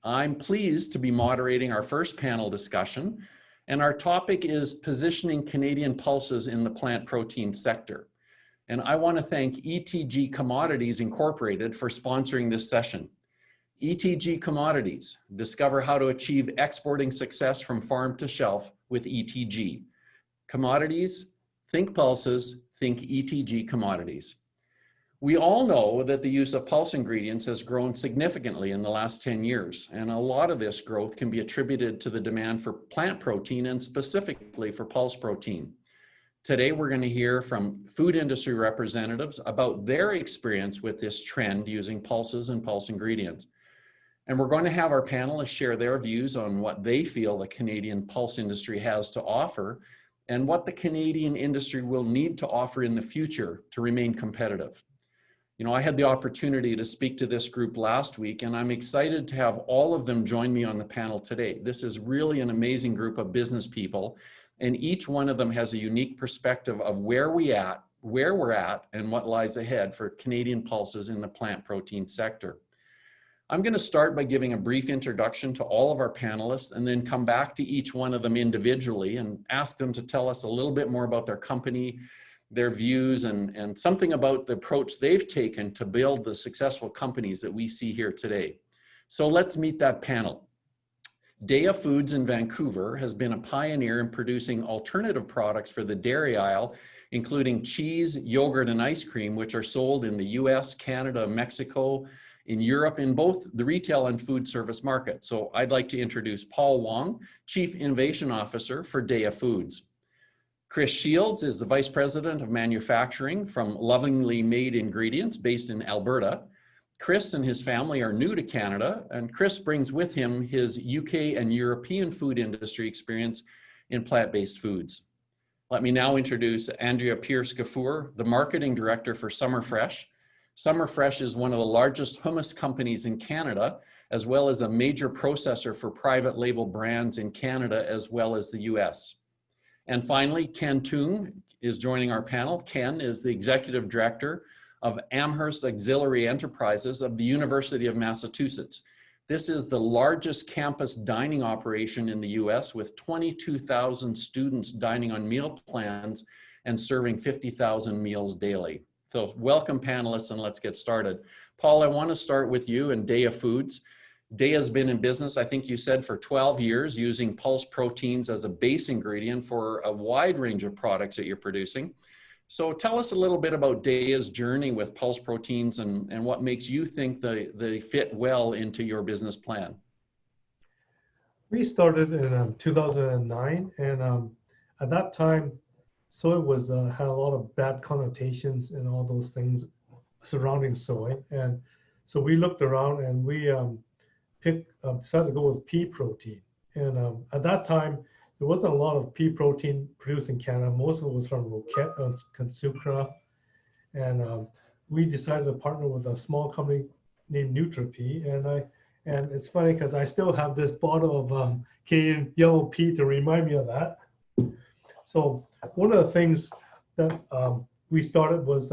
I'm pleased to be moderating our first panel discussion, and our topic is positioning Canadian pulses in the plant protein sector. And I want to thank ETG Commodities Incorporated for sponsoring this session. ETG Commodities, discover how to achieve exporting success from farm to shelf with ETG. Commodities, think pulses, think ETG Commodities. We all know that the use of pulse ingredients has grown significantly in the last 10 years, and a lot of this growth can be attributed to the demand for plant protein and specifically for pulse protein. Today, we're going to hear from food industry representatives about their experience with this trend using pulses and pulse ingredients. And we're going to have our panelists share their views on what they feel the Canadian pulse industry has to offer and what the Canadian industry will need to offer in the future to remain competitive. You know, I had the opportunity to speak to this group last week, and I'm excited to have all of them join me on the panel today. This is really an amazing group of business people, and each one of them has a unique perspective of where we're at, and what lies ahead for Canadian pulses in the plant protein sector. I'm going to start by giving a brief introduction to all of our panelists and then come back to each one of them individually and ask them to tell us a little bit more about their company, their views, and something about the approach they've taken to build the successful companies that we see here today. So let's meet that panel. Daya Foods in Vancouver has been a pioneer in producing alternative products for the dairy aisle, including cheese, yogurt, and ice cream, which are sold in the US, Canada, Mexico, in Europe, in both the retail and food service market. So I'd like to introduce Paul Wong, Chief Innovation Officer for Daya Foods. Chris Shields is the Vice President of Manufacturing from Lovingly Made Ingredients based in Alberta. Chris and his family are new to Canada, and Chris brings with him his UK and European food industry experience in plant-based foods. Let me now introduce Andrea Pierce-Gafour, the Marketing Director for Summerfresh. Summerfresh is one of the largest hummus companies in Canada, as well as a major processor for private label brands in Canada, as well as the US. And finally, Ken Tung is joining our panel. Ken is the Executive Director of Amherst Auxiliary Enterprises of the University of Massachusetts. This is the largest campus dining operation in the US, with 22,000 students dining on meal plans and serving 50,000 meals daily. So welcome panelists, and let's get started. Paul, I want to start with you and Daya Foods. Daya's been in business, I think you said, for 12 years, using pulse proteins as a base ingredient for a wide range of products that you're producing. So tell us a little bit about Daya's journey with pulse proteins and what makes you think they fit well into your business plan. We started in 2009, and at that time, soy was had a lot of bad connotations and all those things surrounding soy. And so we looked around and we decided to go with pea protein. And at that time, there wasn't a lot of pea protein produced in Canada. Most of it was from Roquette and Sucra. And we decided to partner with a small company named NutriPea. And it's funny because I still have this bottle of Canadian yellow pea to remind me of that. So one of the things that we started was,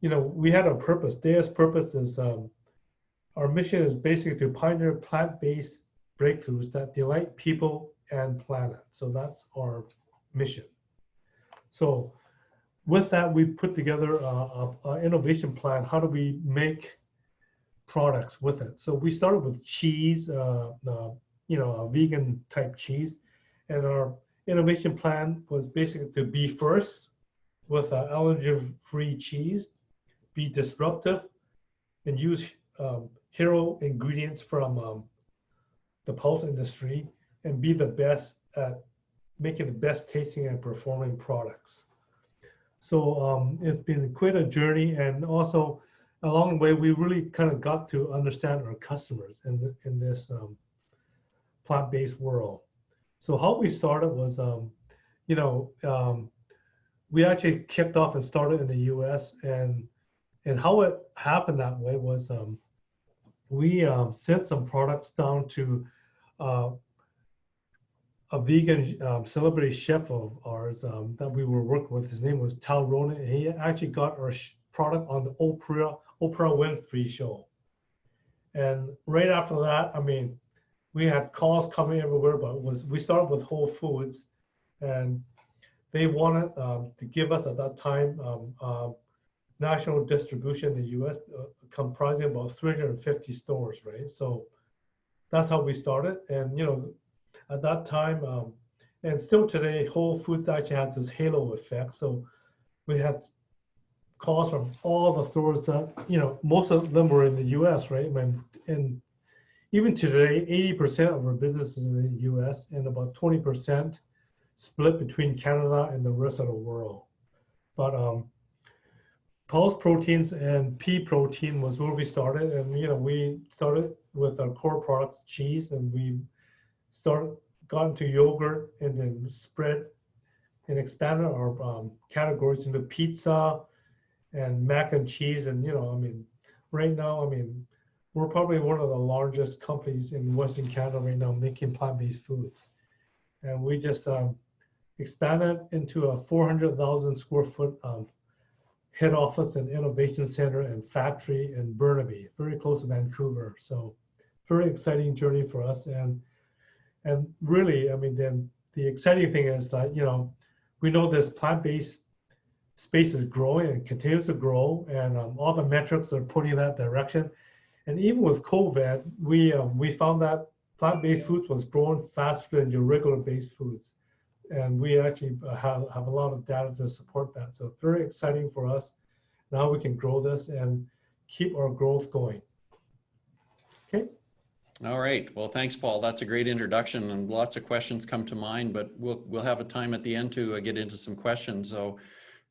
you know, we had a purpose. Daya's purpose is, our mission is basically to pioneer plant-based breakthroughs that delight people and planet. So that's our mission. So with that, we put together an innovation plan. How do we make products with it? So we started with cheese, you know, a vegan type cheese. And our innovation plan was basically to be first with allergen-free cheese, be disruptive, and use hero ingredients from the pulse industry, and be the best at making the best tasting and performing products. So it's been quite a journey, and also along the way, we really kind of got to understand our customers in this plant-based world. So how we started was, you know, we actually kicked off and started in the US, and how it happened that way was we sent some products down to a vegan celebrity chef of ours that we were working with. His name was Tal Ronan, and he actually got our product on the Oprah Winfrey show. And right after that, I mean, we had calls coming everywhere, but we started with Whole Foods, and they wanted to give us at that time national distribution in the U.S. Comprising about 350 stores, right? So that's how we started, and at that time, and still today, Whole Foods actually has this halo effect. So we had calls from all the stores that most of them were in the U.S., right? And even today, 80% of our business is in the U.S. and about 20% split between Canada and the rest of the world. But Pulse Proteins and pea protein was where we started, and we started with our core products, cheese, and we got into yogurt, and then spread and expanded our categories into pizza and mac and cheese. And I mean, right now, I mean, we're probably one of the largest companies in Western Canada right now making plant-based foods. And we just expanded into a 400,000 square foot head office and innovation center and factory in Burnaby, very close to Vancouver. So very exciting journey for us. And really, I mean, then the exciting thing is that, we know this plant-based space is growing and continues to grow, and all the metrics are pointing in that direction. And even with COVID, we found that plant-based foods was growing faster than your regular-based foods. And we actually have a lot of data to support that. So very exciting for us. Now we can grow this and keep our growth going. Okay. All right. Well, thanks, Paul. That's a great introduction, and lots of questions come to mind, but we'll have a time at the end to get into some questions. So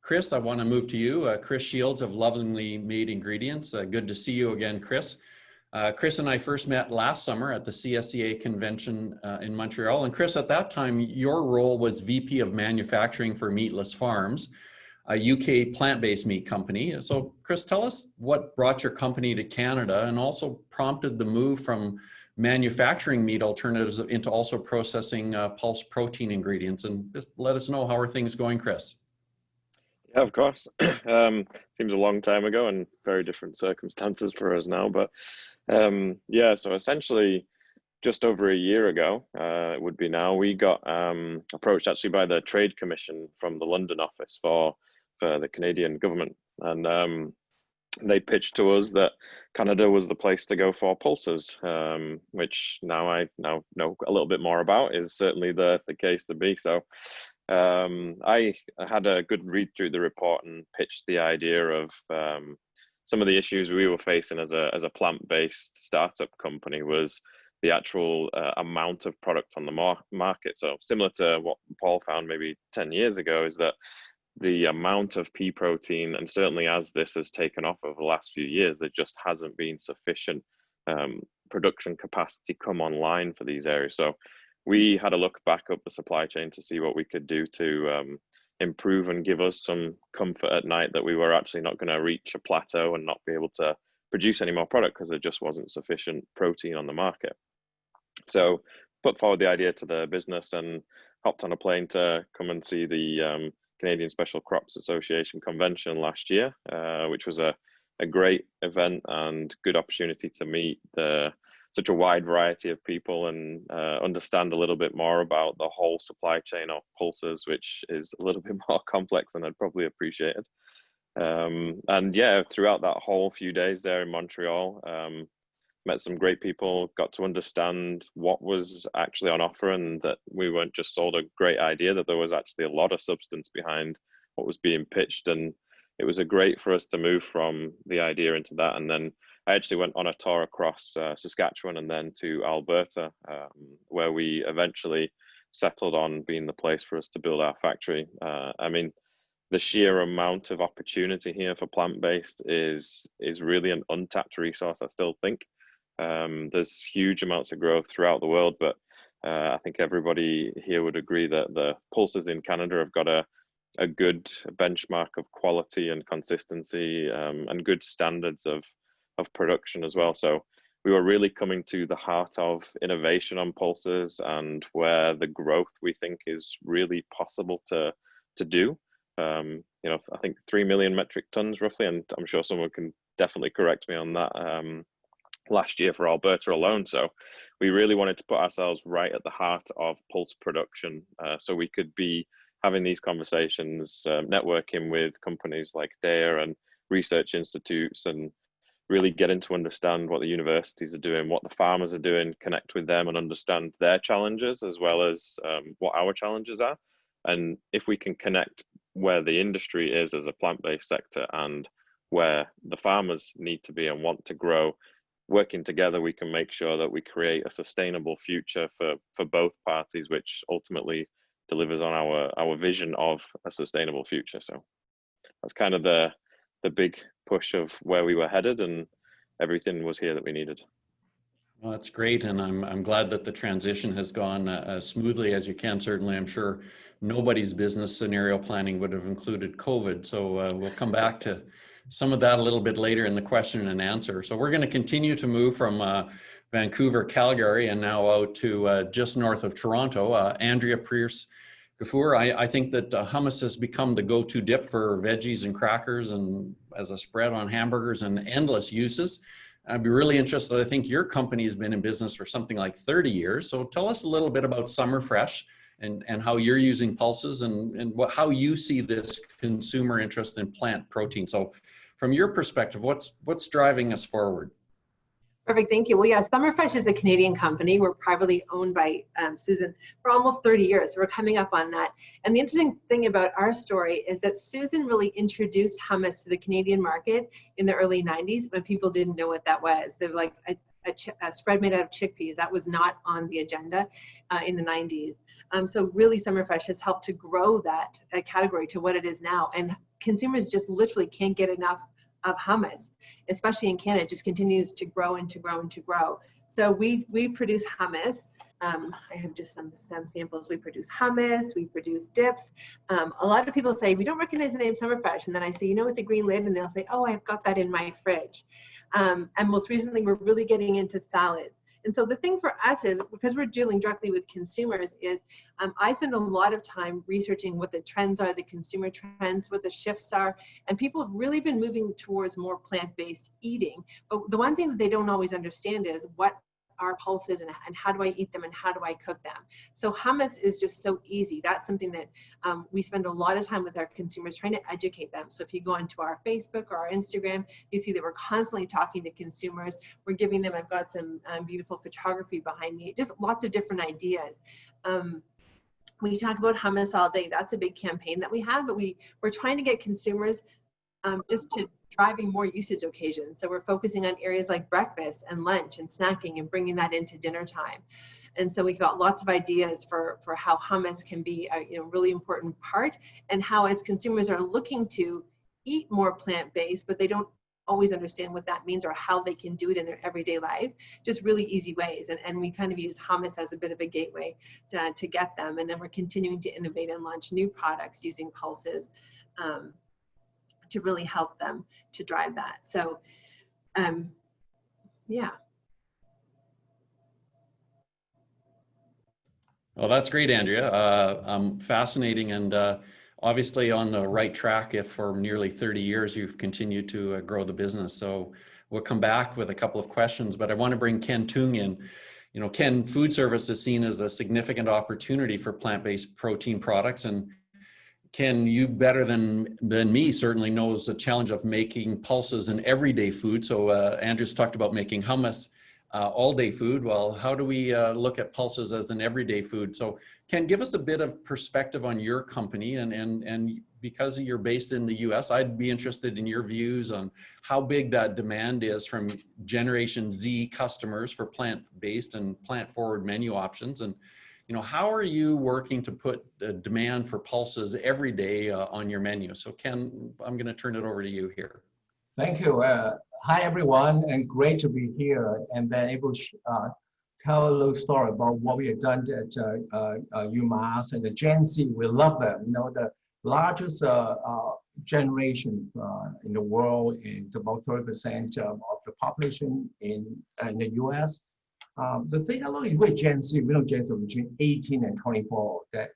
Chris, I want to move to you. Chris Shields of Lovingly Made Ingredients. Good to see you again, Chris. Chris and I first met last summer at the CSEA convention in Montreal. And Chris, at that time, your role was VP of Manufacturing for Meatless Farms, a UK plant-based meat company. So Chris, tell us what brought your company to Canada and also prompted the move from manufacturing meat alternatives into also processing pulse protein ingredients. And just let us know, how are things going, Chris? Yeah, of course. Seems a long time ago and very different circumstances for us now. But yeah, so essentially just over a year ago, it would be now, we got approached actually by the Trade Commission from the London office for the Canadian government. And they pitched to us that Canada was the place to go for pulses, which now I know a little bit more about, is certainly the case to be. So I had a good read through the report and pitched the idea of some of the issues we were facing as a plant-based startup company was the actual amount of product on the market. So similar to what Paul found maybe 10 years ago, is that the amount of pea protein, and certainly as this has taken off over the last few years, there just hasn't been sufficient production capacity come online for these areas. So we had a look back up the supply chain to see what we could do to improve and give us some comfort at night that we were actually not going to reach a plateau and not be able to produce any more product because there just wasn't sufficient protein on the market. So put forward the idea to the business and hopped on a plane to come and see the Canadian Special Crops Association convention last year, which was a great event and good opportunity to meet such a wide variety of people and understand a little bit more about the whole supply chain of pulses, which is a little bit more complex than I'd probably appreciated. And yeah, throughout that whole few days there in Montreal, met some great people, got to understand what was actually on offer, and that we weren't just sold a great idea, that there was actually a lot of substance behind what was being pitched. And it was a great for us to move from the idea into that. And then I actually went on a tour across Saskatchewan and then to Alberta, where we eventually settled on being the place for us to build our factory. I mean, the sheer amount of opportunity here for plant-based is really an untapped resource, I still think. There's huge amounts of growth throughout the world, but I think everybody here would agree that the pulses in Canada have got a good benchmark of quality and consistency, and good standards of production as well. So we were really coming to the heart of innovation on pulses and where the growth we think is really possible to do. I think 3 million metric tons roughly, and I'm sure someone can definitely correct me on that, last year for Alberta alone. So we really wanted to put ourselves right at the heart of pulse production, so we could be having these conversations, networking with companies like DARE and research institutes, and really getting to understand what the universities are doing, what the farmers are doing, connect with them and understand their challenges as well as what our challenges are. And if we can connect where the industry is as a plant-based sector and where the farmers need to be and want to grow, working together, we can make sure that we create a sustainable future for both parties, which ultimately delivers on our vision of a sustainable future. So that's kind of the big push of where we were headed, and everything was here that we needed. Well, that's great, and I'm glad that the transition has gone as smoothly as you can. Certainly, I'm sure nobody's business scenario planning would have included COVID. So we'll come back to some of that a little bit later in the question and answer. So we're going to continue to move from Vancouver, Calgary, and now out to just north of Toronto. Andrea Pierce-Gafour, I think that hummus has become the go-to dip for veggies and crackers and as a spread on hamburgers and endless uses. I'd be really interested. I think your company has been in business for something like 30 years. So tell us a little bit about Summer Fresh and how you're using pulses and how you see this consumer interest in plant protein. So from your perspective, what's driving us forward? Perfect, thank you. Well, yeah, Summer Fresh is a Canadian company. We're privately owned by Susan for almost 30 years. So we're coming up on that. And the interesting thing about our story is that Susan really introduced hummus to the Canadian market in the early 90s when people didn't know what that was. They were like a spread made out of chickpeas. That was not on the agenda in the 90s. So really Summer Fresh has helped to grow that category to what it is now. And consumers just literally can't get enough of hummus, especially in Canada. It just continues to grow and to grow and to grow. So we produce hummus. I have just some samples. We produce hummus, we produce dips. A lot of people say, we don't recognize the name Summer Fresh. And then I say, you know, with the green lid, and they'll say, oh, I've got that in my fridge. And most recently, we're really getting into salads. And so the thing for us is, because we're dealing directly with consumers, is I spend a lot of time researching what the trends are, the consumer trends, what the shifts are, and people have really been moving towards more plant-based eating. But the one thing that they don't always understand is what are pulses and how do I eat them and how do I cook them. So hummus is just so easy. That's something that we spend a lot of time with our consumers trying to educate them. So if you go onto our Facebook or our Instagram, you see that we're constantly talking to consumers. We're giving them, I've got some beautiful photography behind me, just lots of different ideas. We talk about hummus all day. That's a big campaign that we have, but we're trying to get consumers just to driving more usage occasions. So we're focusing on areas like breakfast and lunch and snacking and bringing that into dinner time. And so we've got lots of ideas for how hummus can be a really important part, and how as consumers are looking to eat more plant-based, but they don't always understand what that means or how they can do it in their everyday life, just really easy ways. And we kind of use hummus as a bit of a gateway to get them. And then we're continuing to innovate and launch new products using pulses to really help them to drive that. So, yeah. Well, that's great, Andrea. Fascinating, and obviously on the right track if for nearly 30 years you've continued to grow the business. So we'll come back with a couple of questions, but I want to bring Ken Tung in. You know, Ken, food service is seen as a significant opportunity for plant-based protein products, and Ken, you better than me certainly knows the challenge of making pulses an everyday food. So Andrew's talked about making hummus all-day food. Well, how do we look at pulses as an everyday food? So Ken, give us a bit of perspective on your company, and because you're based in the US, I'd be interested in your views on how big that demand is from Generation Z customers for plant-based and plant-forward menu options. And how are you working to put the demand for pulses every day on your menu? So Ken, I'm going to turn it over to you here. Thank you. Hi, everyone, and great to be here and then able to tell a little story about what we have done at UMass and the Gen Z. We love them. The largest generation in the world, and about 30% of the population in the US. The thing I like with Gen Z, middle Gen Z between 18 and 24, that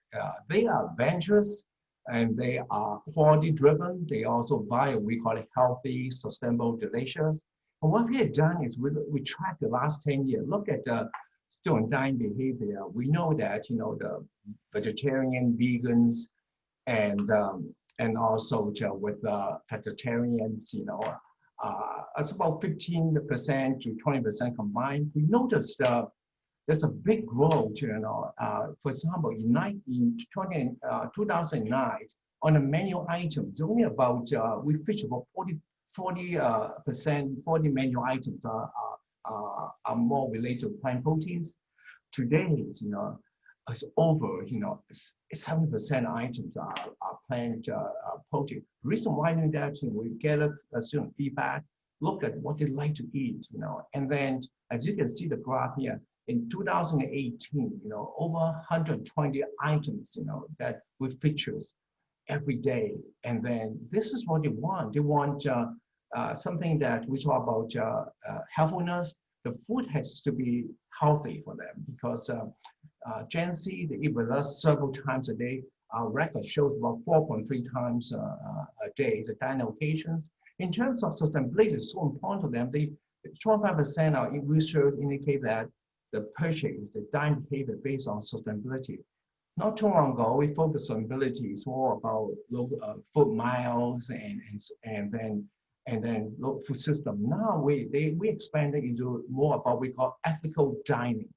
they are adventurous and they are quality driven. They also buy, we call it healthy, sustainable, delicious. And what we have done is we track the last 10 years, look at the student dining behavior. We know that, the vegetarian, vegans, and also with vegetarians, it's about 15% to 20% combined. We noticed there's a big growth, for example, in 2009, on the menu items, only about, we feature about 40 menu items are more related to plant proteins. Today, it's over, 70% items are plant protein. The reason why we do that, we gather student feedback, look at what they like to eat, and then as you can see the graph here, in 2018, over 120 items, that with features every day. And then this is what they want. They want something that we talk about healthfulness. The food has to be healthy for them because Gen Z, they eat with us several times a day. Our record shows about 4.3 times a day, the dining occasions. In terms of sustainability, it's so important to them. 25% of research indicate that the purchase, the dining behavior based on sustainability. Not too long ago, we focused on sustainability. It's all about local food miles and then local food system. Now we expanded into more about what we call ethical dining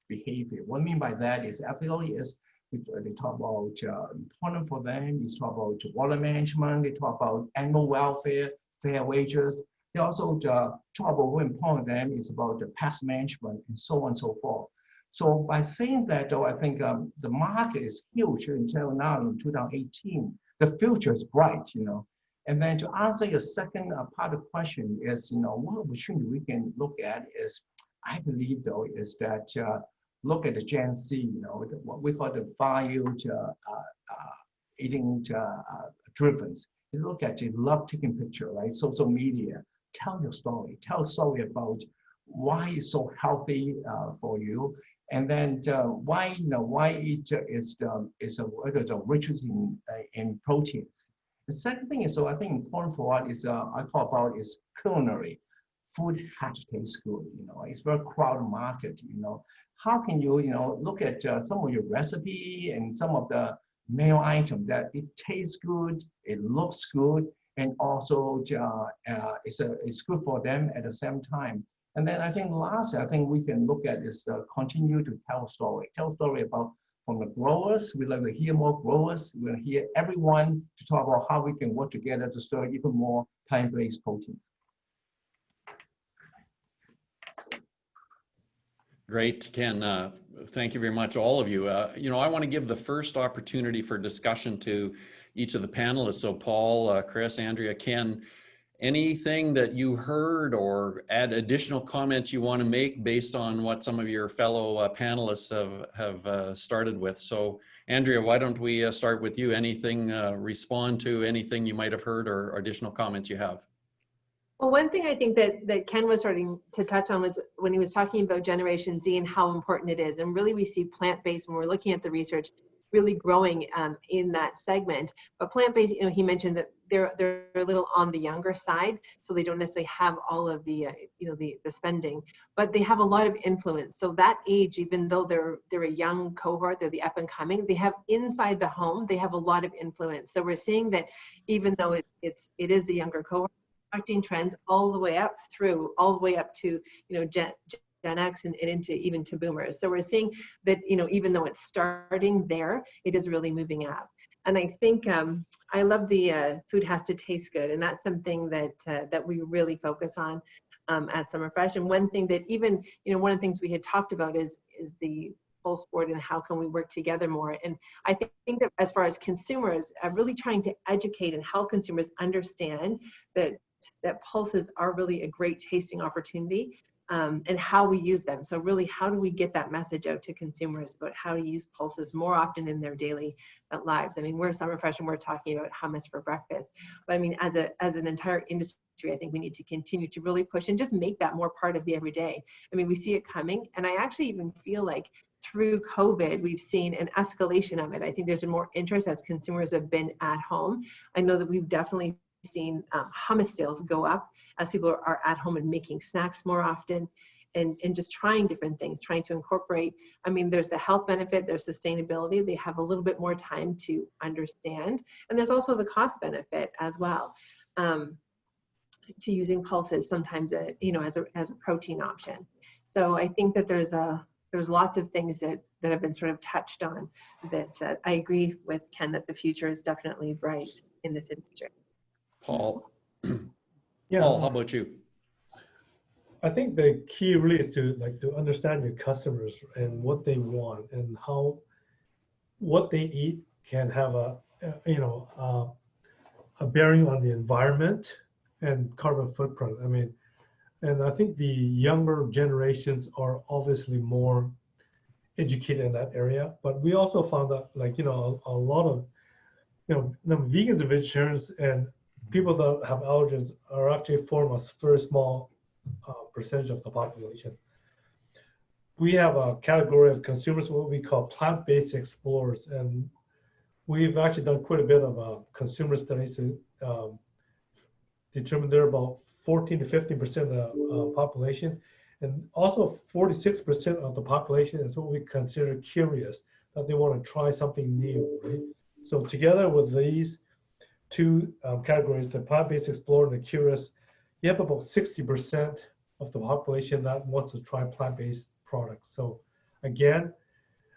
behavior. What I mean by that is ethical is they talk about important for them. They talk about water management. They talk about animal welfare, fair wages. They also talk about what important to them is about the pest management and so on and so forth. So by saying that, though, I think the market is huge until now in 2018. The future is bright, And then to answer your second part of the question is, what opportunity we can look at is, I believe, though, is that look at the Gen Z, what we call the value eating driven. You look at it, love taking picture, right? Social media. Tell your story. Tell a story about why it's so healthy for you, and then why it is the riches in proteins. The second thing is, so I think important for us is I talk about is culinary. Food has to taste good. It's very crowded market. How can you look at some of your recipe and some of the meal item that it tastes good, it looks good, and also it's good for them at the same time. And then I think lastly, I think we can look at is continue to tell story. Tell story about from the growers. We like to hear more growers. We want to hear everyone to talk about how we can work together to serve even more plant-based proteins. Great, Ken. Thank you very much, all of you. I want to give the first opportunity for discussion to each of the panelists. So Paul, Chris, Andrea, Ken, anything that you heard or add additional comments you want to make based on what some of your fellow panelists have started with. So Andrea, why don't we start with you? Anything, respond to anything you might have heard or additional comments you have? Well, one thing I think that Ken was starting to touch on was when he was talking about Generation Z and how important it is. And really we see plant-based, when we're looking at the research, really growing in that segment. But plant-based, he mentioned that they're a little on the younger side, so they don't necessarily have all of the the spending, but they have a lot of influence. So that age, even though they're a young cohort, they're the up and coming, they have inside the home, they have a lot of influence. So we're seeing that even though it is the younger cohort, affecting trends all the way up to Gen X and into even to boomers. So we're seeing that, even though it's starting there, it is really moving up. And I think I love the food has to taste good. And that's something that we really focus on at Summer Fresh. And one thing that even, one of the things we had talked about is the Pulse board and how can we work together more. And I think that as far as consumers, really trying to educate and help consumers understand that pulses are really a great tasting opportunity. And how we use them. So really, how do we get that message out to consumers about how to use pulses more often in their daily lives? I mean, we're Summer Fresh and we're talking about hummus for breakfast. But I mean, as an entire industry, I think we need to continue to really push and just make that more part of the everyday. I mean, we see it coming. And I actually even feel like through COVID, we've seen an escalation of it. I think there's been more interest as consumers have been at home. I know that we've definitely seen hummus sales go up as people are at home and making snacks more often, and just trying different things, trying to incorporate. I mean, there's the health benefit, there's sustainability. They have a little bit more time to understand. And there's also the cost benefit as well, to using pulses sometimes, as a protein option. So I think that there's lots of things that have been sort of touched on that I agree with Ken that the future is definitely bright in this industry. Paul, Yeah. Paul, how about you? I think the key really is to understand your customers and what they want and how what they eat can have a bearing on the environment and carbon footprint. I mean, and I think the younger generations are obviously more educated in that area, but we also found that a lot of vegans and vegetarians and people that have allergens are actually form a very small percentage of the population. We have a category of consumers, what we call plant-based explorers, and we've actually done quite a bit of consumer studies to determine they're about 14 to 15% of the population, and also 46% of the population is what we consider curious, that they want to try something new, right? So together with these two categories, the plant-based explorer and the curious, you have about 60% of the population that wants to try plant-based products. So again,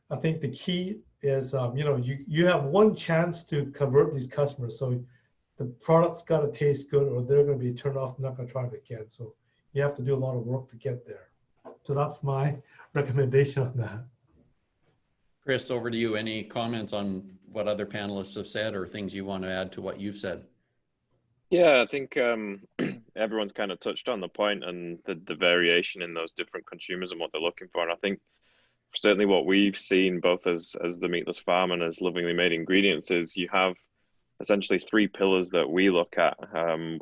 I think the key is, you have one chance to convert these customers. So the product's got to taste good or they're going to be turned off, not going to try it again. So you have to do a lot of work to get there. So that's my recommendation on that. Chris, over to you. Any comments on what other panelists have said or things you want to add to what you've said? Yeah, I think everyone's kind of touched on the point and the variation in those different consumers and what they're looking for. And I think certainly what we've seen both as the Meatless Farm and as Lovingly Made Ingredients is you have essentially three pillars that we look at,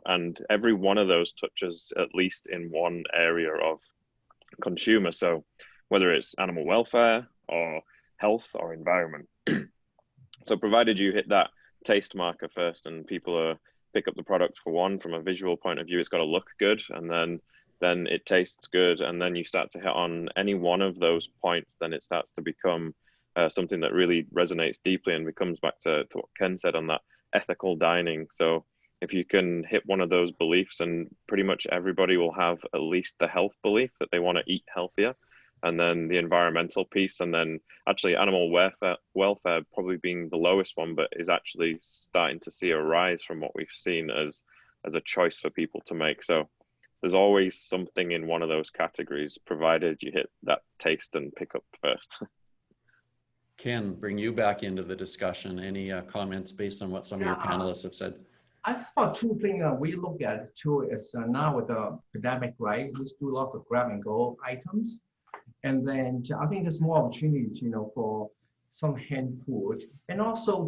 and every one of those touches at least in one area of consumer. So whether it's animal welfare or health or environment. So provided you hit that taste marker first and people pick up the product for one, from a visual point of view, it's got to look good, and then it tastes good, and then you start to hit on any one of those points, then it starts to become something that really resonates deeply and becomes back to what Ken said on that ethical dining. So if you can hit one of those beliefs, and pretty much everybody will have at least the health belief that they want to eat healthier, and then the environmental piece, and then actually animal welfare probably being the lowest one, but is actually starting to see a rise from what we've seen as a choice for people to make. So there's always something in one of those categories, provided you hit that taste and pick up first. Ken, bring you back into the discussion. Any comments based on what some of your panelists have said? I thought two things we look at too is now with the pandemic, right? We do lots of grab and go items. And then I think there's more opportunities, for some hand food. And also,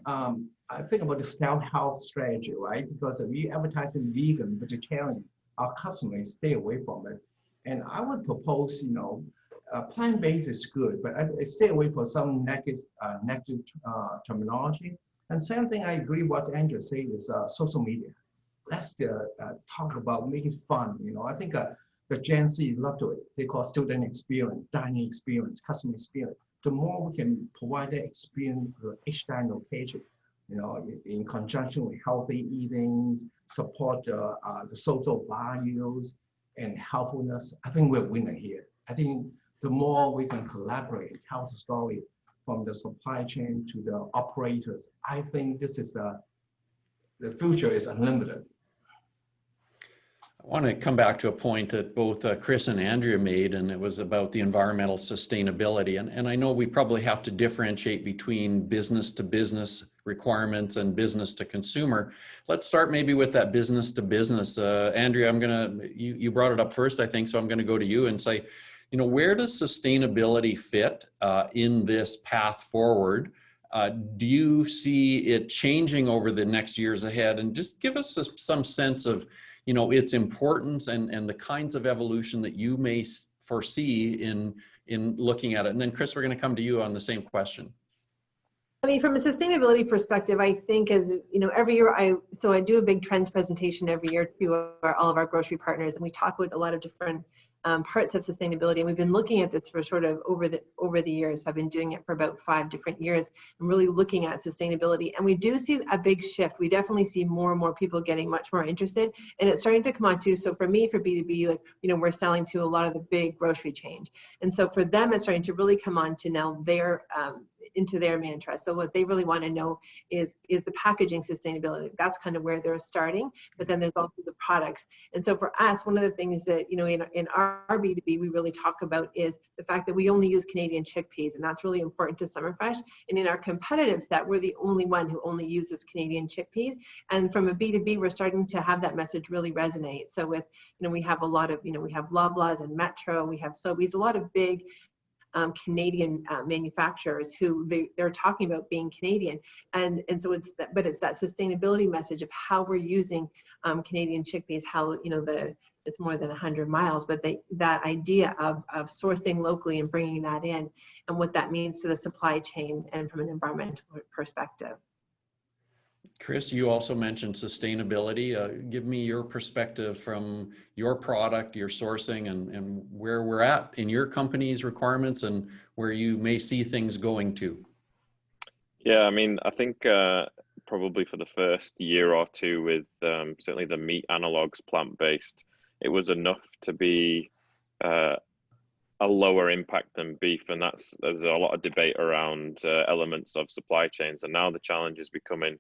I think about the self-health strategy, right? Because if we advertising vegan, vegetarian, our customers stay away from it. And I would propose, plant-based is good, but I stay away from some negative terminology. And same thing, I agree what Andrew said is social media. Let's talk about making fun. I think the Gen Z love to it. They call student experience, dining experience, customer experience. The more we can provide that experience for each dining location, in conjunction with healthy eating, support the social values and healthfulness, I think we're winning here. I think the more we can collaborate, tell the story from the supply chain to the operators, I think this is the future is unlimited. I want to come back to a point that both Chris and Andrea made, and it was about the environmental sustainability. And I know we probably have to differentiate between business to business requirements and business to consumer. Let's start maybe with that business to business. Andrea, you brought it up first, I think, so I'm going to go to you and say, where does sustainability fit in this path forward? Do you see it changing over the next years ahead? And just give us some sense of its importance and the kinds of evolution that you may foresee in looking at it. And then Chris, we're going to come to you on the same question. I mean, from a sustainability perspective, I think every year I do a big trends presentation every year to all of our grocery partners, and we talk about a lot of different parts of sustainability. And we've been looking at this for sort of over the years. I've been doing it for about 5 different years and really looking at sustainability. And we do see a big shift. We definitely see more and more people getting much more interested, and it's starting to come on too. So for me, for B2B, we're selling to a lot of the big grocery chains, and so for them, it's starting to really come on to now into their mantra. So what they really want to know is the packaging sustainability. That's kind of where they're starting, but then there's also the products. And so for us, one of the things that, in our B2B, we really talk about is the fact that we only use Canadian chickpeas, and that's really important to Summerfresh. And in our competitive set, we're the only one who only uses Canadian chickpeas. And from a B2B, we're starting to have that message really resonate. So with, we have a lot of, we have Loblaws and Metro, we have Sobeys, a lot of big Canadian manufacturers who they're talking about being Canadian, and so it's that sustainability message of how we're using Canadian chickpeas, how it's more than 100 miles, but that idea of sourcing locally and bringing that in, and what that means to the supply chain and from an environmental perspective. Chris, you also mentioned sustainability. Give me your perspective from your product, your sourcing, and where we're at in your company's requirements and where you may see things going to. Yeah, I mean, I think probably for the first year or two with certainly the meat analogs plant-based, it was enough to be a lower impact than beef, and there's a lot of debate around elements of supply chains, and now the challenge is becoming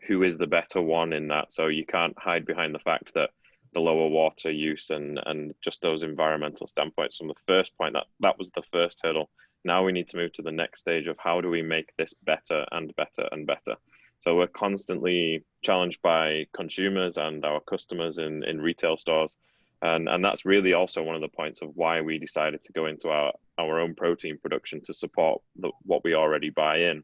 who is the better one in that. So you can't hide behind the fact that the lower water use and just those environmental standpoints from the first point, that was the first hurdle. Now we need to move to the next stage of how do we make this better and better and better. So we're constantly challenged by consumers and our customers in retail stores. And that's really also one of the points of why we decided to go into our own protein production to support what we already buy in,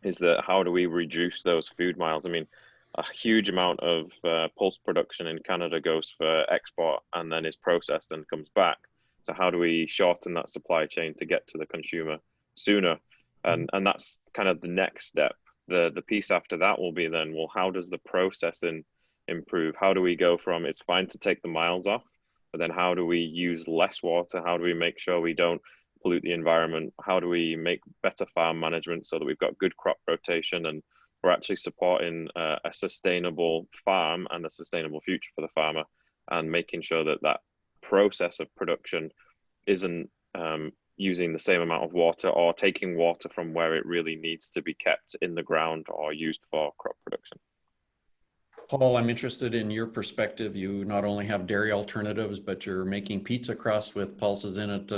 is that how do we reduce those food miles? I mean, a huge amount of pulse production in Canada goes for export and then is processed and comes back. So how do we shorten that supply chain to get to the consumer sooner? And that's kind of the next step. The piece after that will be then, well, how does the processing improve? How do we go from it's fine to take the miles off, but then how do we use less water? How do we make sure we don't pollute the environment? How do we make better farm management so that we've got good crop rotation and we're actually supporting a sustainable farm and a sustainable future for the farmer, and making sure that that process of production isn't using the same amount of water or taking water from where it really needs to be kept in the ground or used for crop production. Paul, I'm interested in your perspective. You not only have dairy alternatives, but you're making pizza crust with pulses in it.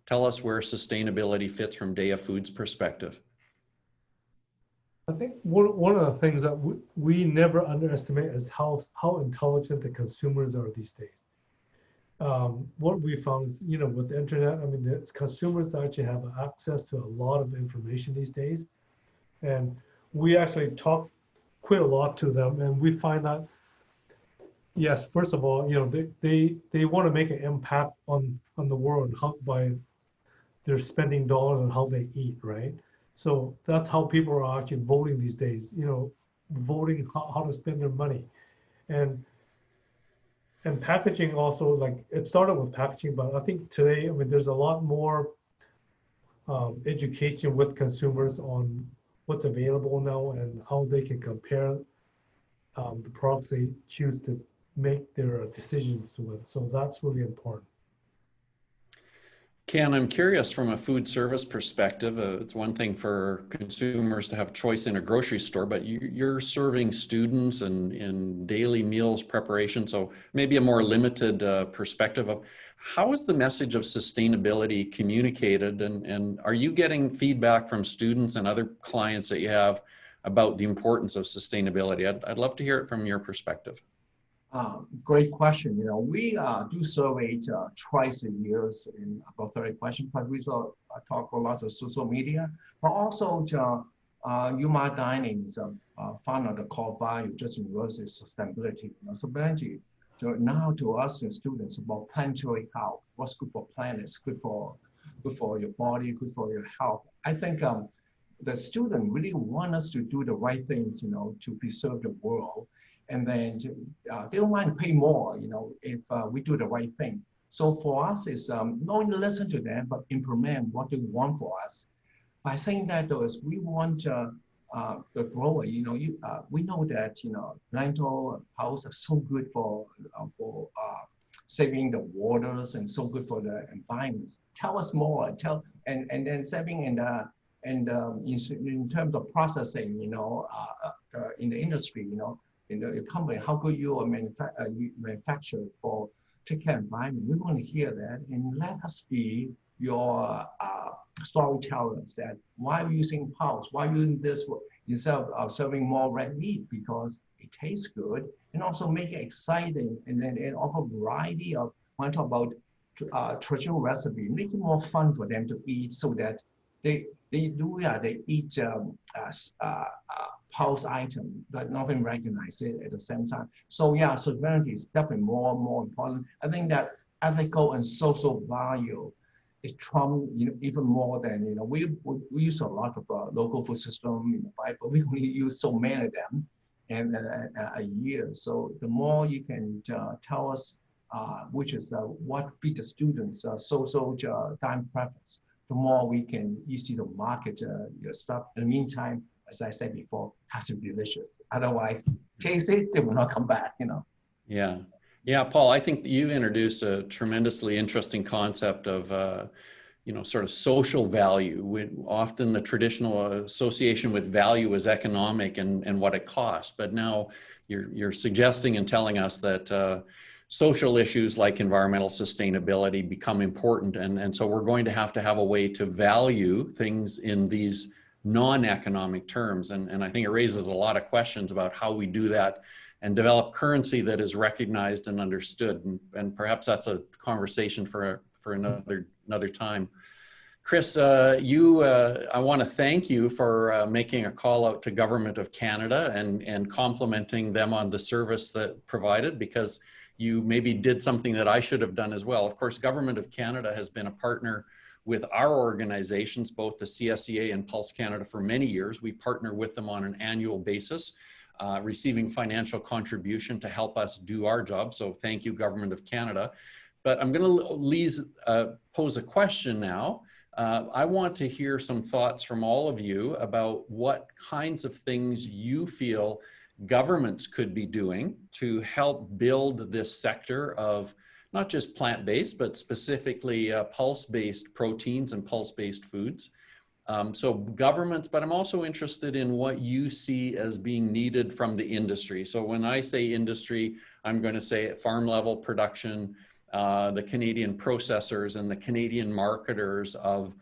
Tell us where sustainability fits from Daiya Foods' perspective. I think one of the things that we never underestimate is how intelligent the consumers are these days. What we found is, with the internet, I mean, the consumers actually have access to a lot of information these days. And we actually talk quite a lot to them, and we find that, yes, first of all, they want to make an impact on the world by their spending dollars on how they eat, right? So that's how people are actually voting these days, voting how to spend their money. And packaging also, like, it started with packaging, but I think today, I mean, there's a lot more education with consumers on what's available now and how they can compare the products they choose to make their decisions with. So that's really important. Ken, I'm curious from a food service perspective. It's one thing for consumers to have choice in a grocery store, but you're serving students and in daily meals preparation. So maybe a more limited perspective of how is the message of sustainability communicated, and are you getting feedback from students and other clients that you have about the importance of sustainability? I'd love to hear it from your perspective. Great question. We do survey twice a year in about 30 questions, but we talk a lot of social media, but also UMass Dining is found out the core value just university sustainability. Sustainability now to us and students about planetary health, what's good for planets, good for your body, good for your health. I think the student really want us to do the right things, to preserve the world. And then they don't mind to pay more, if we do the right thing. So for us, it's not only listen to them, but implement what they want for us. By saying that, though, is we want the grower, we know that, lentil pulse are so good for saving the waters and so good for the environment. Tell us more. And then saving in terms of processing, in the industry, in the company, how good you manufacture for take care of environment. We want to hear that, and let us be your storytellers. That why are we using pulse? Why are we using this instead of serving more red meat, because it tastes good, and also make it exciting, and then offer variety of. When I talk about traditional recipe, make it more fun for them to eat, so that they eat pulse item but nothing recognize it at the same time. So yeah, sovereignty is definitely more and more important. I think that ethical and social value is trump, even more than, we use a lot of local food system, but we only use so many of them and a year. So the more you can tell us which is what feed the students social time preference, the more we can easily to market your stuff. In the meantime, as I said before, has to be delicious. Otherwise, taste it, they will not come back, Yeah. Yeah, Paul, I think you introduced a tremendously interesting concept of, sort of social value. Often the traditional association with value is economic and what it costs. But now you're suggesting and telling us that social issues like environmental sustainability become important. And so we're going to have a way to value things in these non-economic terms. And I think it raises a lot of questions about how we do that and develop currency that is recognized and understood. And perhaps that's a conversation for another time. Chris, I want to thank you for making a call out to Government of Canada and complimenting them on the service that provided, because you maybe did something that I should have done as well. Of course, Government of Canada has been a partner with our organizations, both the CSEA and Pulse Canada, for many years. We partner with them on an annual basis, receiving financial contribution to help us do our job. So thank you, Government of Canada. But I'm going to pose a question now. I want to hear some thoughts from all of you about what kinds of things you feel governments could be doing to help build this sector of not just plant-based, but specifically pulse-based proteins and pulse-based foods. So governments, but I'm also interested in what you see as being needed from the industry. So when I say industry, I'm going to say farm level production, the Canadian processors and the Canadian marketers of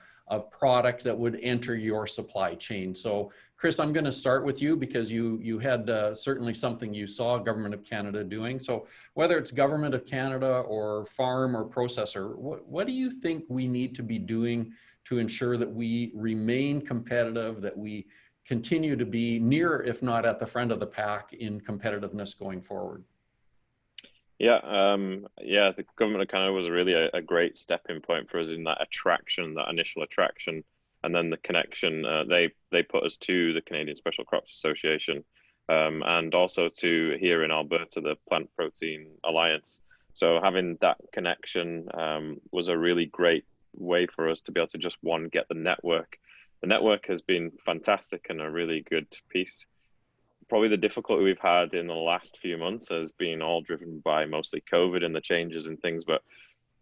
product that would enter your supply chain. So Chris, I'm going to start with you because you had certainly something you saw Government of Canada doing. So whether it's Government of Canada or farm or processor, what do you think we need to be doing to ensure that we remain competitive, that we continue to be near, if not at the front of the pack in competitiveness going forward? Yeah, the Government of Canada was really a great stepping point for us in that attraction, that initial attraction, and then the connection. They put us to the Canadian Special Crops Association, and also to here in Alberta, the Plant Protein Alliance. So having that connection was a really great way for us to be able to just get the network. The network has been fantastic and a really good piece. Probably the difficulty we've had in the last few months has been all driven by mostly COVID and the changes and things, but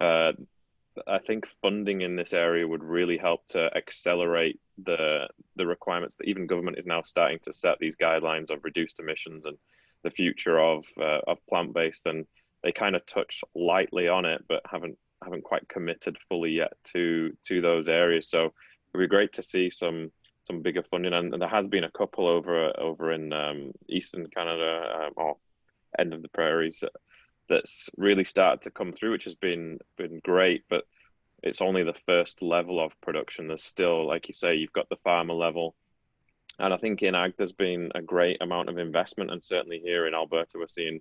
I think funding in this area would really help to accelerate the requirements that even government is now starting to set these guidelines of reduced emissions and the future of plant-based, and they kind of touch lightly on it, but haven't quite committed fully yet to those areas. So it'd be great to see some bigger funding, and there has been a couple over in Eastern Canada or end of the prairies that's really started to come through, which has been great, but it's only the first level of production. There's still, like you say, you've got the farmer level, and I think in ag there's been a great amount of investment, and certainly here in Alberta we're seeing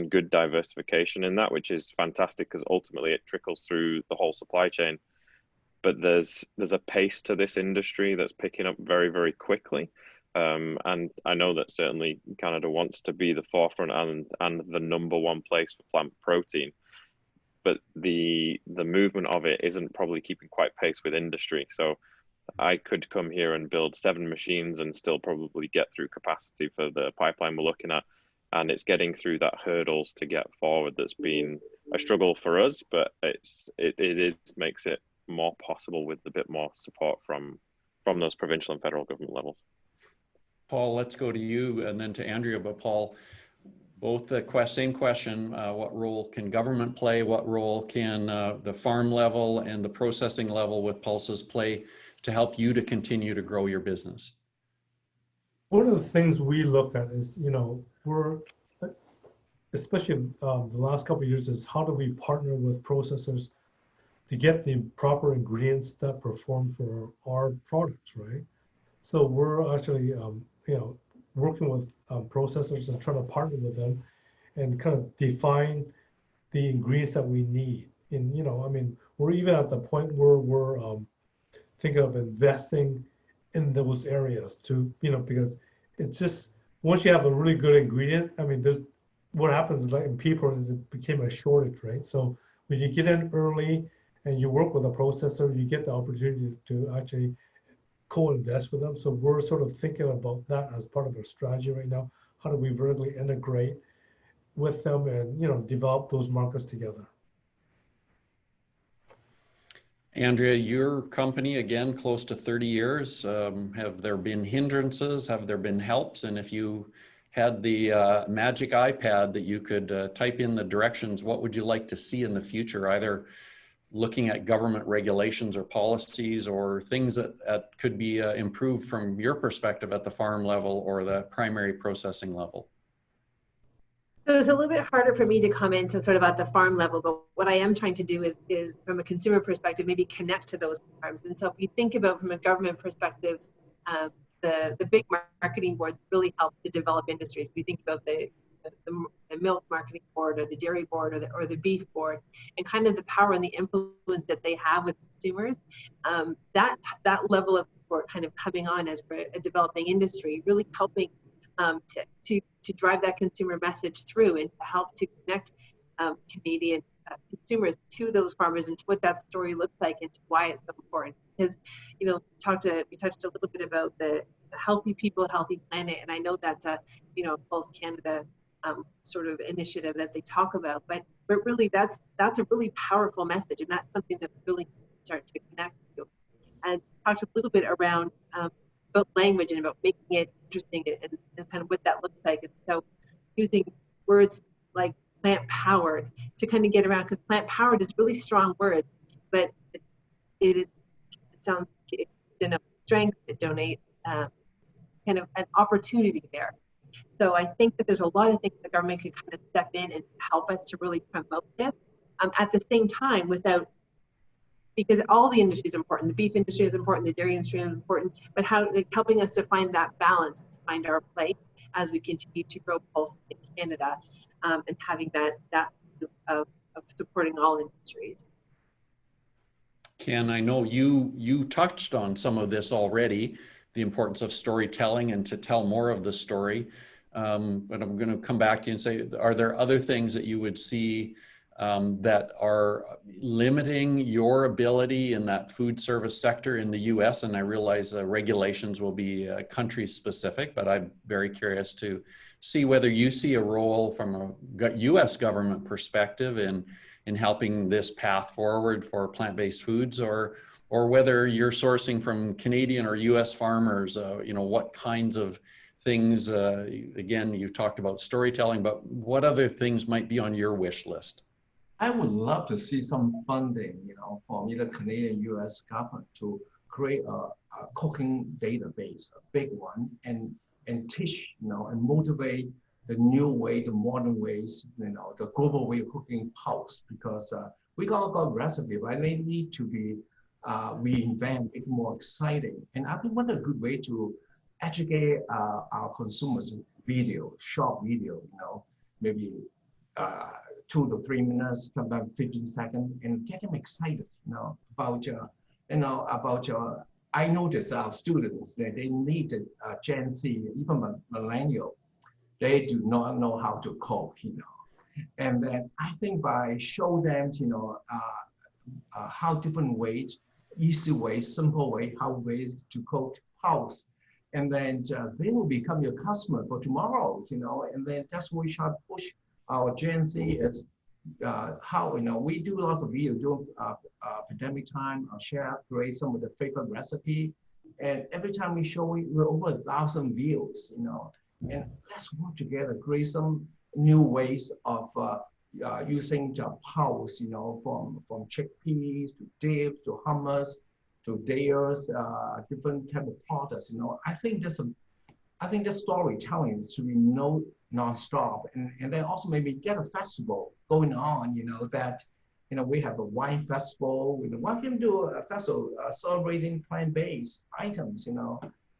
good diversification in that, which is fantastic because ultimately it trickles through the whole supply chain. but there's a pace to this industry that's picking up very, very quickly. And I know that certainly Canada wants to be the forefront and the #1 place for plant protein, but the movement of it isn't probably keeping quite pace with industry. So I could come here and build 7 machines and still probably get through capacity for the pipeline we're looking at. And it's getting through that hurdles to get forward that's been a struggle for us, but it makes it more possible with a bit more support from those provincial and federal government levels. Paul, let's go to you and then to Andrea, but Paul, both the same question, what role can government play? What role can the farm level and the processing level with pulses play to help you to continue to grow your business? One of the things we look at is, you know, we're, especially the last couple of years, is how do we partner with processors to get the proper ingredients that perform for our products, right? So we're actually, you know, working with processors and trying to partner with them and kind of define the ingredients that we need. And, you know, I mean, we're even at the point where we're thinking of investing in those areas to, you know, because it's just, once you have a really good ingredient, I mean, there's, what happens is, like in pea protein, it became a shortage, right? So when you get in early and you work with a processor, you get the opportunity to actually co-invest with them. So we're sort of thinking about that as part of our strategy right now. How do we vertically integrate with them and, you know, develop those markets together? Andrea, your company, again, close to 30 years. Have there been hindrances? Have there been helps? And if you had the magic iPad that you could type in the directions, what would you like to see in the future, either looking at government regulations or policies or things that could be improved from your perspective at the farm level or the primary processing level? So it's a little bit harder for me to comment sort of at the farm level, but what I am trying to do is from a consumer perspective, maybe connect to those farms. And so if you think about from a government perspective, the big marketing boards really help to develop industries. If you think about the milk marketing board or the dairy board or the beef board, and kind of the power and the influence that they have with consumers, that level of support kind of coming on as we're a developing industry, really helping to drive that consumer message through and to help to connect Canadian consumers to those farmers and to what that story looks like and to why it's so important. Because, you know, we touched a little bit about the healthy people, healthy planet, and I know that's a, you know, Pulse Canada sort of initiative that they talk about, but really that's a really powerful message, and that's something that we really start to connect to. And talked a little bit around about language and about making it interesting and kind of what that looks like. And so using words like plant powered to kind of get around, because plant powered is really strong words, but it sounds, it denotes strength, it donates kind of an opportunity there. So I think that there's a lot of things the government could kind of step in and help us to really promote this at the same time without, because all the industry is important. The beef industry is important, the dairy industry is important, but how, like, helping us to find that balance, to find our place as we continue to grow Pulse in Canada, and having that of supporting all industries. Ken, I know you touched on some of this already, the importance of storytelling and to tell more of the story. But I'm going to come back to you and say, are there other things that you would see that are limiting your ability in that food service sector in the US? And I realize the regulations will be country specific, but I'm very curious to see whether you see a role from a US government perspective in helping this path forward for plant-based foods, or whether you're sourcing from Canadian or US farmers, you know, what kinds of things, again, you've talked about storytelling, but what other things might be on your wish list? I would love to see some funding, you know, from either Canadian, US government to create a cooking database, a big one, and teach, you know, and motivate the new way, the modern ways, you know, the global way of cooking Pulse, because we got recipe, right? They need to be reinvent, make it more exciting. And I think one a good way to educate our consumers, video, short video, you know, maybe 2 to 3 minutes, sometimes 15 seconds, and get them excited, you know, about about your, I notice our students that they need Gen Z, even millennial, they do not know how to cook, and then I think by show them, how different ways, easy ways, simple way, how ways to cook house, and then they will become your customer for tomorrow, and then that's what we try to push our Gen Z is how, we do lots of videos during pandemic time, share, create some of the favorite recipe, and every time we show, we're over 1,000 views, and let's work together, create some new ways of using the pulse, from chickpeas to dip to hummus to dares, different type of products. I think the storytelling should be non-stop, and then also maybe get a festival going on. That we have a wine festival. Why can't we do a festival celebrating plant-based items?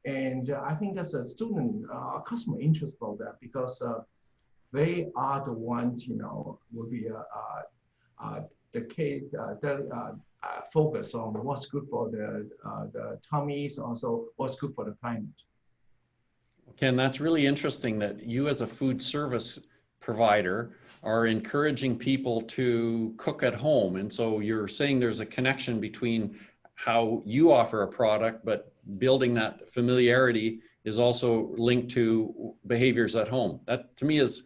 And I think that's a student, customer interest for that because. They are the ones, will be the kid that focus on what's good for the tummies, also what's good for the planet. Ken, that's really interesting that you as a food service provider are encouraging people to cook at home. And so you're saying there's a connection between how you offer a product, but building that familiarity is also linked to behaviors at home. That to me is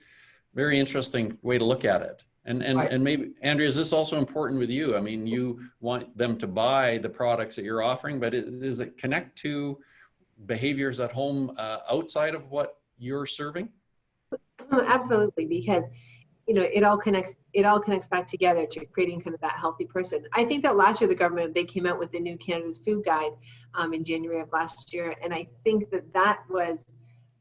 very interesting way to look at it. And maybe, Andrea, is this also important with you? I mean, you want them to buy the products that you're offering, but does it connect to behaviors at home outside of what you're serving? Absolutely, because it all connects back together to creating kind of that healthy person. I think that last year the government, they came out with the new Canada's Food Guide in January of last year, and I think that was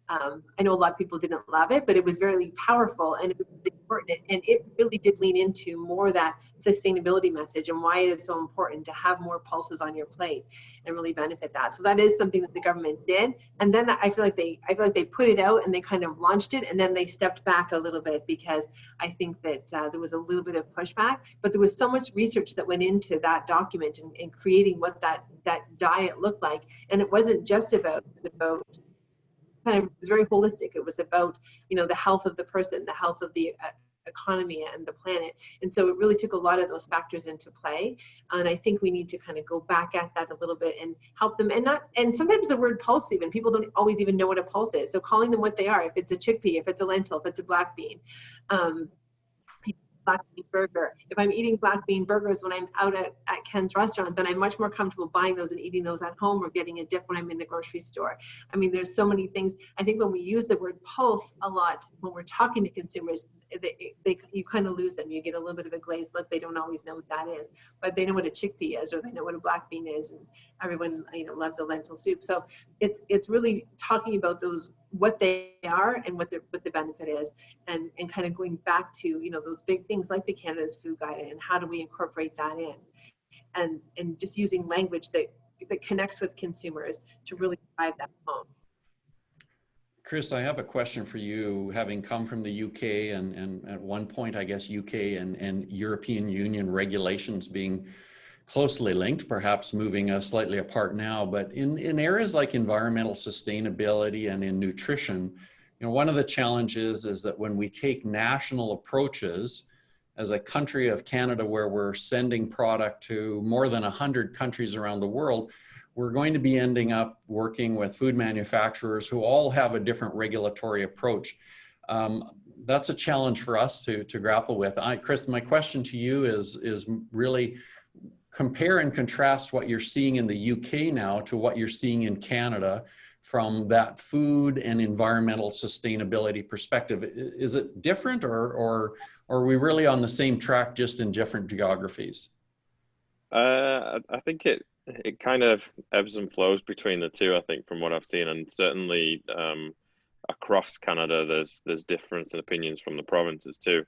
I know a lot of people didn't love it, but it was very powerful and it was really important. And it really did lean into more that sustainability message and why it is so important to have more pulses on your plate and really benefit that. So that is something that the government did. And then I feel like they put it out and they kind of launched it, and then they stepped back a little bit because I think that there was a little bit of pushback. But there was so much research that went into that document and creating what that diet looked like. And it wasn't just about kind of, it was very holistic. It was about, the health of the person, the health of the economy and the planet. And so it really took a lot of those factors into play. And I think we need to kind of go back at that a little bit and help them. And sometimes the word pulse, even people don't always even know what a pulse is. So calling them what they are, if it's a chickpea, if it's a lentil, if it's a black bean, black bean burger. If I'm eating black bean burgers when I'm out at Ken's restaurant, then I'm much more comfortable buying those and eating those at home or getting a dip when I'm in the grocery store. I mean, there's so many things. I think when we use the word pulse a lot, when we're talking to consumers, you kind of lose them. You get a little bit of a glazed look. They don't always know what that is, but they know what a chickpea is, or they know what a black bean is, and everyone loves a lentil soup. So it's really talking about those, what they are and what the benefit is, and kind of going back to those big things like the Canada's Food Guide and how do we incorporate that in, and just using language that connects with consumers to really drive that home. Chris, I have a question for you, having come from the UK and at one point, I guess UK and European Union regulations being closely linked, perhaps moving slightly apart now, but in areas like environmental sustainability and in nutrition, one of the challenges is that when we take national approaches as a country of Canada, where we're sending product to more than 100 countries around the world, we're going to be ending up working with food manufacturers who all have a different regulatory approach. That's a challenge for us to grapple with. Chris, my question to you is really compare and contrast what you're seeing in the UK now to what you're seeing in Canada from that food and environmental sustainability perspective. Is it different, or are we really on the same track, just in different geographies? I think it kind of ebbs and flows between the two, I think, from what I've seen, and certainly across Canada, there's difference in opinions from the provinces too.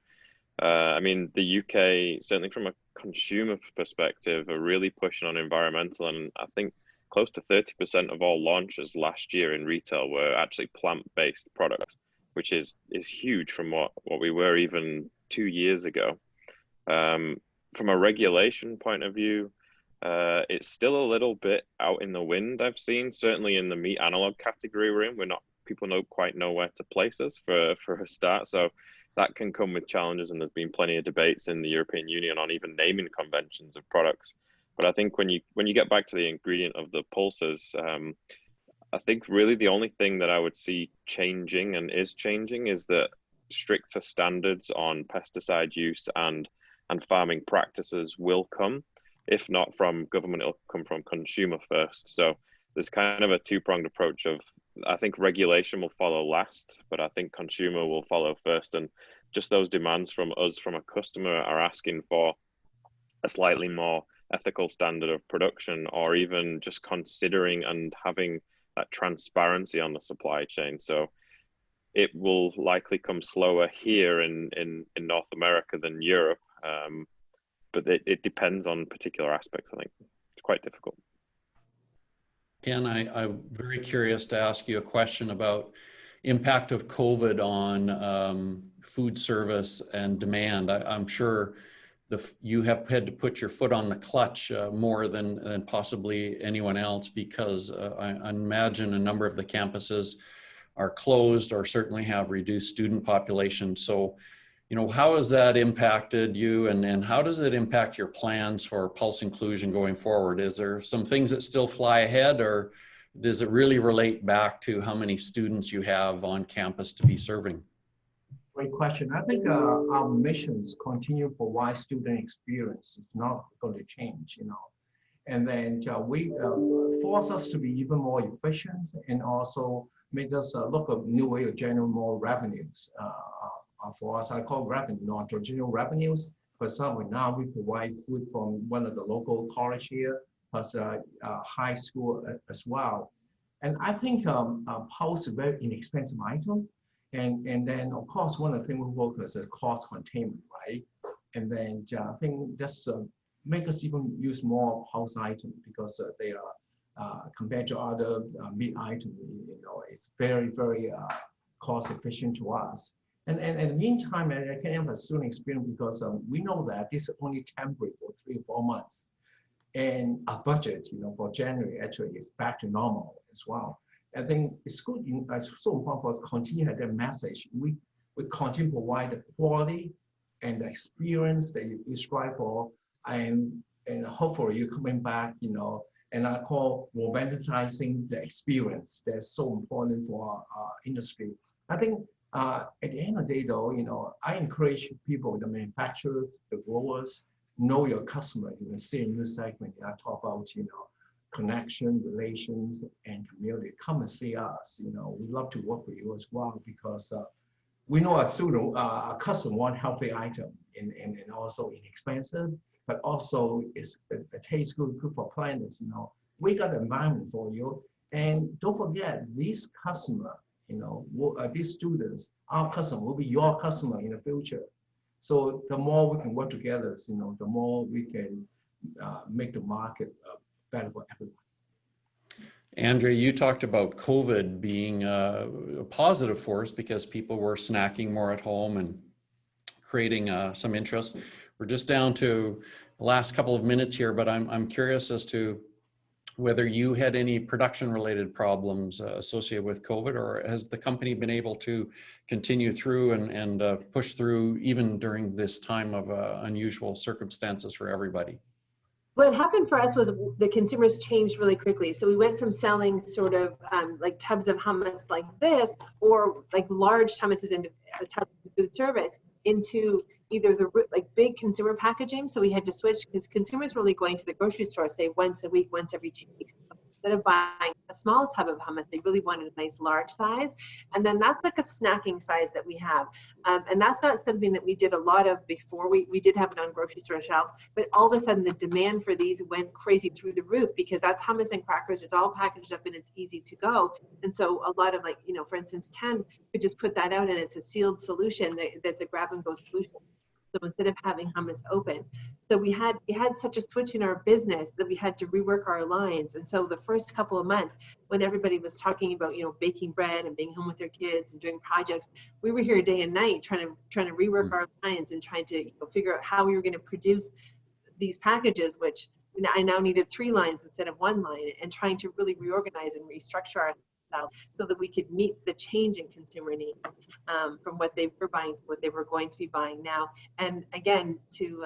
I mean, the UK, certainly from a consumer perspective, are really pushing on environmental, and I think close to 30% of all launches last year in retail were actually plant-based products, which is huge from what we were even 2 years ago. From a regulation point of view, It's still a little bit out in the wind, I've seen. Certainly in the meat analog category we're in, people don't quite know where to place us for a start. So that can come with challenges, and there's been plenty of debates in the European Union on even naming conventions of products. But I think when you get back to the ingredient of the pulses, I think really the only thing that I would see changing and is changing is that stricter standards on pesticide use and farming practices will come. If not from government, it'll come from consumer first. So there's kind of a two-pronged approach of, I think regulation will follow last, but I think consumer will follow first. And just those demands from us, from a customer, are asking for a slightly more ethical standard of production, or even just considering and having that transparency on the supply chain. So it will likely come slower here in North America than Europe. But it depends on particular aspects. I think it's quite difficult. Ken, I'm very curious to ask you a question about impact of COVID on food service and demand. I'm sure you have had to put your foot on the clutch more than possibly anyone else, because I imagine a number of the campuses are closed or certainly have reduced student population. So, you know, how has that impacted you, and how does it impact your plans for Pulse Inclusion going forward? Is there some things that still fly ahead, or does it really relate back to how many students you have on campus to be serving? Great question. I think our missions continue to provide student experience. It's not going to change, you know. And then we force us to be even more efficient, and also make us look at new way of generating more revenues. For us, I call revenue, non-traditional revenues. For example, now we provide food from one of the local college here, plus high school as well. And I think Pulse is a very inexpensive item. And then, of course, one of the things we work with is cost containment, right? And then I think just make us even use more Pulse items, because they are, compared to other meat items, you know, it's very, very cost efficient to us. And in the meantime, I can have a student experience, because we know that this is only temporary for 3 or 4 months. And our budget, you know, for January actually is back to normal as well. I think it's good, it's so important for us to continue that message. We continue to provide the quality and the experience that you strive for, and hopefully you're coming back, you know, and I call romanticizing the experience that's so important for our industry. I think at the end of the day, though, you know, I encourage people, the manufacturers, the growers, know your customer. You can see in this segment, I talk about, you know, connection, relations, and community. Come and see us. You know, we love to work with you as well, because we know our student, our customer want healthy item and also inexpensive, but also it tastes good for planners. You know, we got the environment for you, and don't forget these customer. You know, these students, our customer will be your customer in the future. So the more we can work together, you know, the more we can make the market better for everyone. Andrea, you talked about COVID being a positive force because people were snacking more at home and creating some interest. We're just down to the last couple of minutes here, but I'm curious as to whether you had any production-related problems associated with COVID, or has the company been able to continue through and push through even during this time of unusual circumstances for everybody? What happened for us was the consumers changed really quickly. So we went from selling sort of like tubs of hummus like this, or like large hummuses into tubs of food service, into either the like big consumer packaging. So we had to switch, because consumers were really going to the grocery store, say once a week, once every 2 weeks. Instead of buying a small tub of hummus, they really wanted a nice large size. And then that's like a snacking size that we have. And that's not something that we did a lot of before. We did have it on grocery store shelves, but all of a sudden the demand for these went crazy through the roof, because that's hummus and crackers. It's all packaged up and it's easy to go. And so a lot of, like, you know, for instance, Ken could just put that out and it's a sealed solution that's a grab and go solution. So instead of having hummus open, so we had such a switch in our business that we had to rework our lines. And so the first couple of months, when everybody was talking about, you know, baking bread and being home with their kids and doing projects, we were here day and night trying to rework our lines and trying to, you know, figure out how we were going to produce these packages, which I now needed 3 lines instead of 1 line, and trying to really reorganize and restructure ourselves so that we could meet the change in consumer needs from what they were buying to what they were going to be buying now. And again, to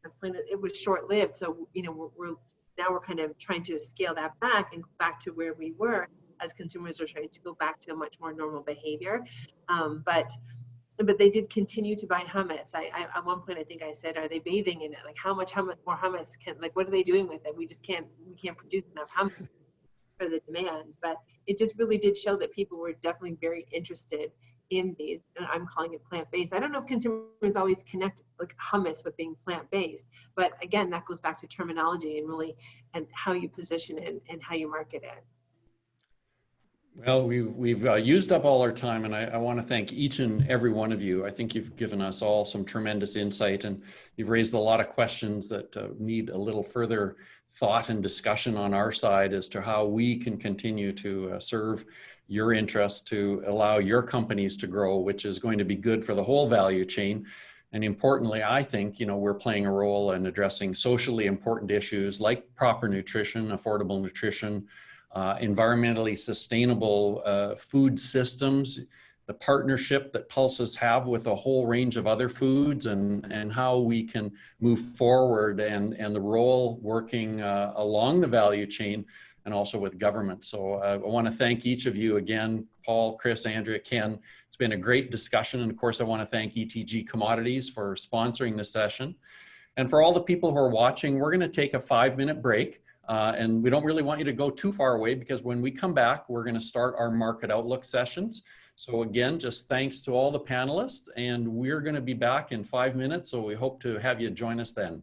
explain it was short-lived. So, you know, we're kind of trying to scale that back and go back to where we were as consumers are trying to go back to a much more normal behavior. But they did continue to buy hummus. At one point, I think I said, are they bathing in it? Like how much more hummus what are they doing with it? We can't produce enough hummus for the demand. But it just really did show that people were definitely very interested in these, and I'm calling it plant-based. I don't know if consumers always connect like hummus with being plant-based, but again, that goes back to terminology and really, and how you position it and how you market it. Well, we've used up all our time, and I want to thank each and every one of you. I think you've given us all some tremendous insight, and you've raised a lot of questions that need a little further thought and discussion on our side as to how we can continue to serve your interests to allow your companies to grow, which is going to be good for the whole value chain. And importantly, I think, you know, we're playing a role in addressing socially important issues like proper nutrition, affordable nutrition, environmentally sustainable food systems, the partnership that pulses have with a whole range of other foods, and how we can move forward, and the role working along the value chain and also with government. So I want to thank each of you again, Paul, Chris, Andrea, Ken. It's been a great discussion. And of course, I want to thank ETG Commodities for sponsoring this session. And for all the people who are watching, we're going to take a 5-minute break. And we don't really want you to go too far away, because when we come back, we're going to start our market outlook sessions. So again, just thanks to all the panelists, and we're going to be back in 5 minutes. So we hope to have you join us then.